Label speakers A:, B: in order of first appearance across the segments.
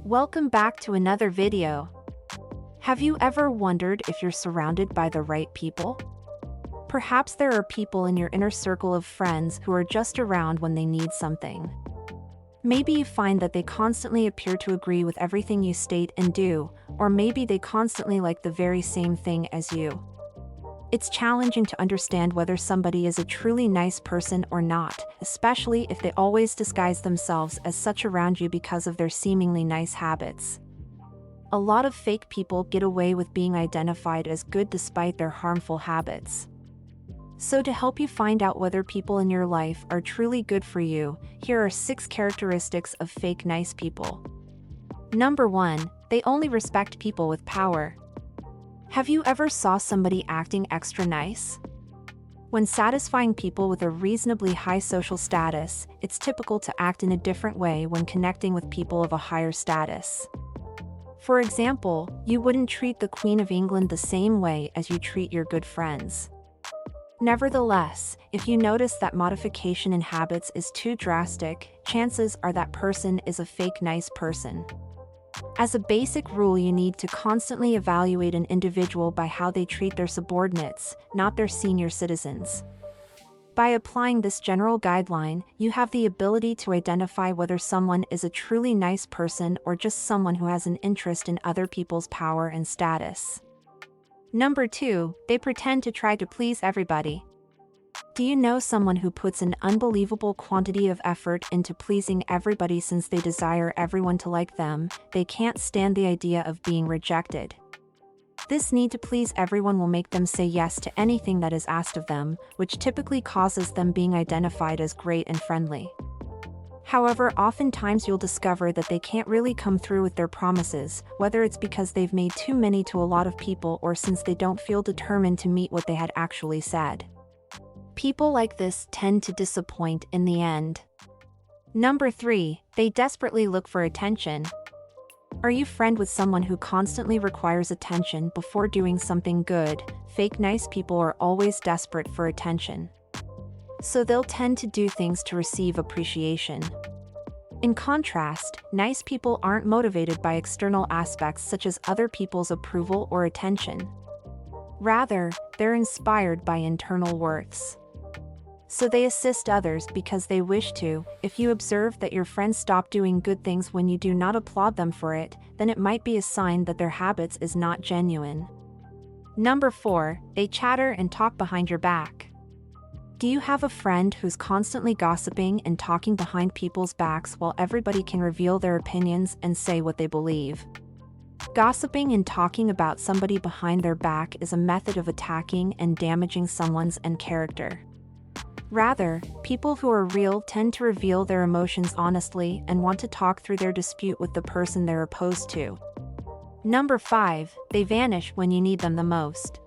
A: Welcome back to another video. Have you ever wondered if you're surrounded by the right people? Perhaps there are people in your inner circle of friends who are just around when they need something. Maybe you find that they constantly appear to agree with everything you state and do, or maybe they constantly like the very same thing as you. It's challenging to understand whether somebody is a truly nice person or not, especially if they always disguise themselves as such around you because of their seemingly nice habits. A lot of fake people get away with being identified as good despite their harmful habits. So to help you find out whether people in your life are truly good for you, here are 6 characteristics of fake nice people. Number 1, they only respect people with power. Have you ever saw somebody acting extra nice? When satisfying people with a reasonably high social status, it's typical to act in a different way when connecting with people of a higher status. For example, you wouldn't treat the Queen of England the same way as you treat your good friends. Nevertheless, if you notice that modification in habits is too drastic, chances are that person is a fake nice person. As a basic rule, you need to constantly evaluate an individual by how they treat their subordinates, not their senior citizens. By applying this general guideline, you have the ability to identify whether someone is a truly nice person or just someone who has an interest in other people's power and status. Number 2, they pretend to try to please everybody. Do you know someone who puts an unbelievable quantity of effort into pleasing everybody since they desire everyone to like them? They can't stand the idea of being rejected. This need to please everyone will make them say yes to anything that is asked of them, which typically causes them being identified as great and friendly. However, oftentimes you'll discover that they can't really come through with their promises, whether it's because they've made too many to a lot of people or since they don't feel determined to meet what they had actually said. People like this tend to disappoint in the end. Number 3, they desperately look for attention. Are you friend with someone who constantly requires attention before doing something good? Fake nice people are always desperate for attention. So they'll tend to do things to receive appreciation. In contrast, nice people aren't motivated by external aspects such as other people's approval or attention. Rather, they're inspired by internal worths. So they assist others because they wish to. If you observe that your friends stop doing good things when you do not applaud them for it, then it might be a sign that their habits is not genuine. Number 4, they chatter and talk behind your back. Do you have a friend who's constantly gossiping and talking behind people's backs while everybody can reveal their opinions and say what they believe? Gossiping and talking about somebody behind their back is a method of attacking and damaging someone's character. Rather, people who are real tend to reveal their emotions honestly and want to talk through their dispute with the person they're opposed to. Number 5, they vanish when you need them the most.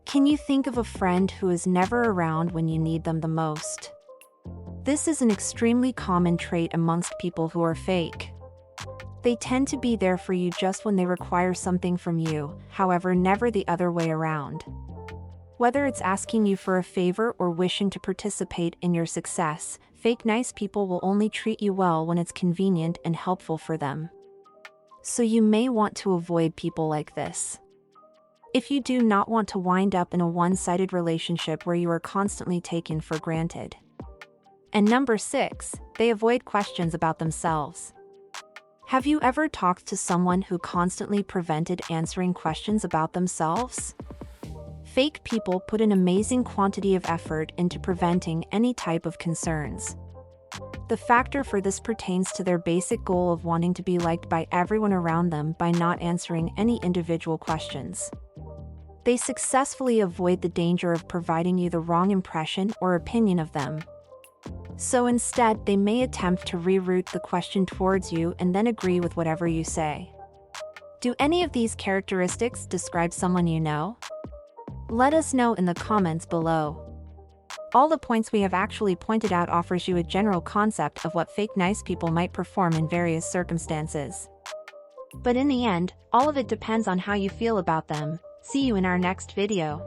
A: Can you think of a friend who is never around when you need them the most? This is an extremely common trait amongst people who are fake. They tend to be there for you just when they require something from you, however, never the other way around. Whether it's asking you for a favor or wishing to participate in your success, fake nice people will only treat you well when it's convenient and helpful for them. So you may want to avoid people like this. If you do not want to wind up in a one-sided relationship where you are constantly taken for granted. And number 6, they avoid questions about themselves. Have you ever talked to someone who constantly prevented answering questions about themselves? Fake people put an amazing quantity of effort into preventing any type of concerns. The factor for this pertains to their basic goal of wanting to be liked by everyone around them by not answering any individual questions. They successfully avoid the danger of providing you the wrong impression or opinion of them. So instead, they may attempt to reroute the question towards you and then agree with whatever you say. Do any of these characteristics describe someone you know? Let us know in the comments below. All the points we have actually pointed out offers you a general concept of what fake nice people might perform in various circumstances. But in the end, all of it depends on how you feel about them. See you in our next video.